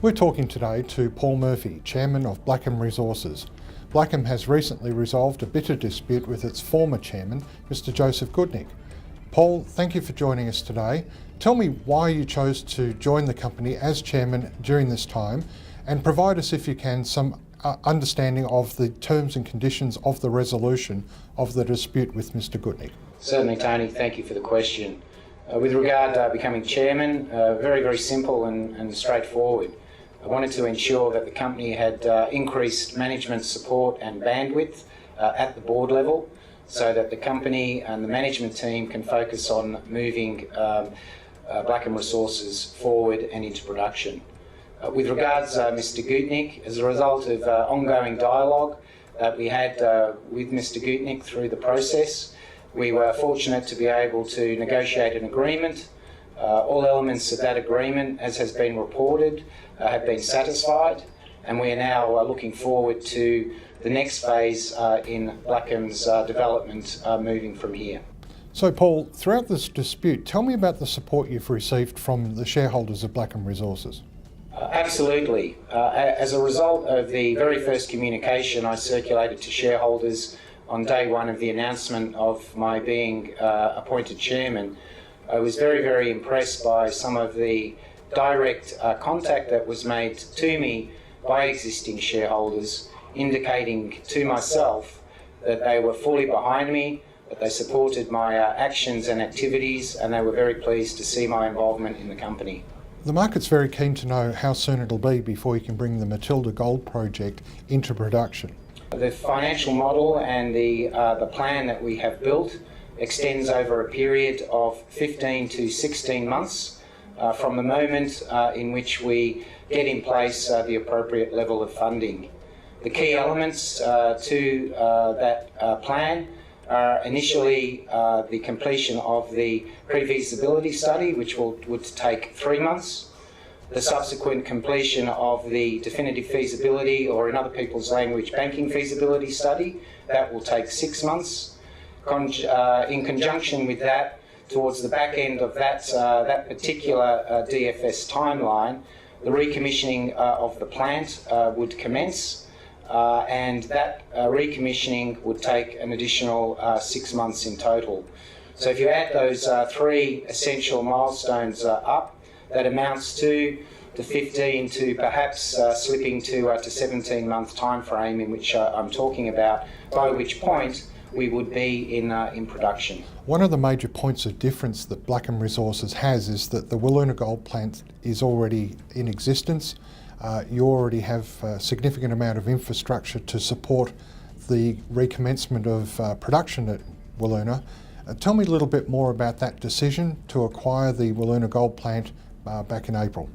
We're talking today to Paul Murphy, Chairman of Blackham Resources. Blackham has recently resolved a bitter dispute with its former chairman, Mr. Joseph Goodnick. Paul, thank you for joining us today. Tell me why you chose to join the company as chairman during this time, and provide us, if you can, some understanding of the terms and conditions of the resolution of the dispute with Mr. Goodnick. Certainly, Tony, thank you for the question. With regard to becoming chairman, very simple and straightforward. I wanted to ensure that the company had increased management support and bandwidth at the board level, so that the company and the management team can focus on moving Blackham Resources forward and into production. With regards to Mr. Goodnick, as a result of ongoing dialogue that we had with Mr. Goodnick through the process, we were fortunate to be able to negotiate an agreement. All elements of that agreement, as has been reported, have been satisfied, and we are now looking forward to the next phase in Blackham's development moving from here. So Paul, throughout this dispute, tell me about the support you've received from the shareholders of Blackham Resources. Absolutely. As a result of the very first communication I circulated to shareholders on day one of the announcement of my being appointed chairman, I was very impressed by some of the direct contact that was made to me by existing shareholders, indicating to myself that they were fully behind me, that they supported my actions and activities, and they were very pleased to see my involvement in the company. The market's very keen to know how soon it'll be before you can bring the Matilda Gold project into production. The financial model and the plan that we have built extends over a period of 15 to 16 months from the moment in which we get in place the appropriate level of funding. The key elements to that plan are initially the completion of the pre-feasibility study, which would take 3 months, the subsequent completion of the definitive feasibility, or in other people's language, banking feasibility study, that will take 6 months. In conjunction with that, towards the back end of that particular DFS timeline, the recommissioning of the plant would commence, and that recommissioning would take an additional 6 months in total. So if you add those three essential milestones up, that amounts to the 15 to perhaps slipping to 17 month time frame in which I'm talking about, by which point we would be in production. One of the major points of difference that Blackham Resources has is that the Wiluna Gold plant is already in existence. You already have a significant amount of infrastructure to support the recommencement of production at Wiluna. Tell me a little bit more about that decision to acquire the Wiluna Gold plant back in April.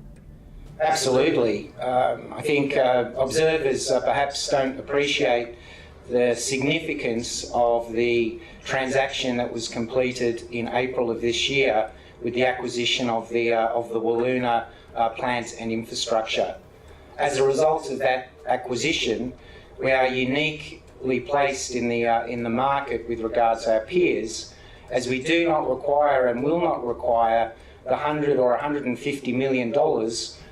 Absolutely. I think observers perhaps don't appreciate the significance of the transaction that was completed in April of this year with the acquisition of the Wiluna plant and infrastructure. As a result of that acquisition, we are uniquely placed in the market with regards to our peers, as we do not require and will not require the $100 or $150 million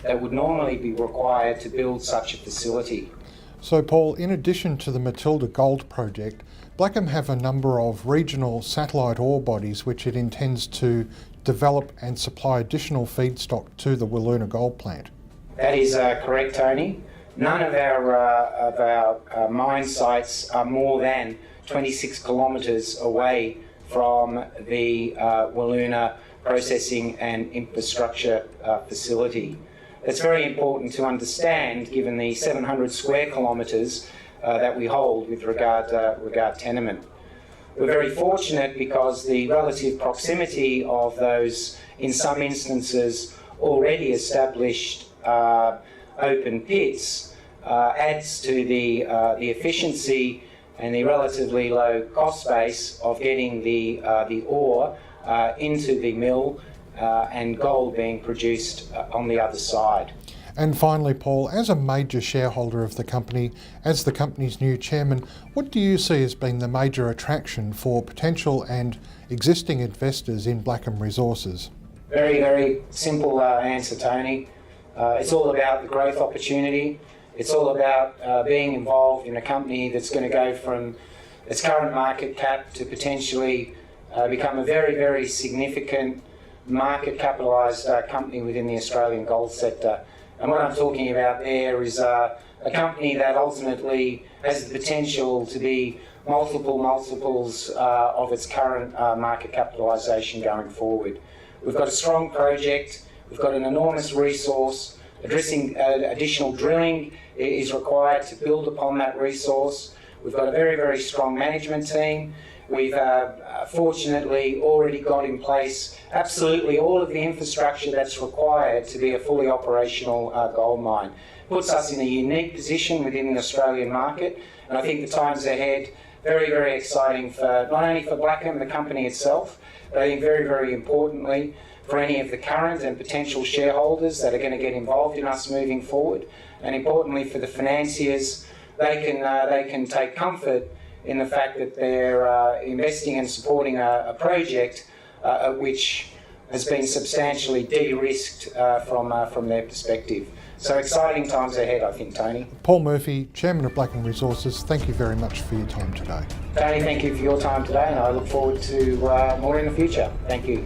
that would normally be required to build such a facility. So Paul, in addition to the Matilda Gold project, Blackham have a number of regional satellite ore bodies which it intends to develop and supply additional feedstock to the Wiluna Gold plant. That is correct, Tony. None of our mine sites are more than 26 kilometres away from the Wiluna processing and infrastructure facility. It's very important to understand, given the 700 square kilometres that we hold with regard tenement. We're very fortunate because the relative proximity of those, in some instances, already established open pits adds to the efficiency and the relatively low cost base of getting the ore into the mill and gold being produced on the other side. And finally, Paul, as a major shareholder of the company, as the company's new chairman, what do you see as being the major attraction for potential and existing investors in Blackham Resources? Very simple answer, Tony. It's all about the growth opportunity. It's all about being involved in a company that's going to go from its current market cap to potentially become a very, very significant market capitalised company within the Australian gold sector. And what I'm talking about there is a company that ultimately has the potential to be multiples of its current market capitalisation going forward. We've got a strong project, we've got an enormous resource. Addressing additional drilling is required to build upon that resource. We've got a very, very strong management team. We've fortunately already got in place absolutely all of the infrastructure that's required to be a fully operational gold mine. Puts us in a unique position within the Australian market, and I think the times ahead very, very exciting for not only for Blackham, the company itself, but I think very, very importantly for any of the current and potential shareholders that are going to get involved in us moving forward, and importantly for the financiers, they can take comfort in the fact that they're investing and supporting a project which has been substantially de-risked from their perspective. So exciting times ahead, I think, Tony. Paul Murphy, Chairman of Blackham Resources, thank you very much for your time today. Tony, thank you for your time today, and I look forward to more in the future. Thank you.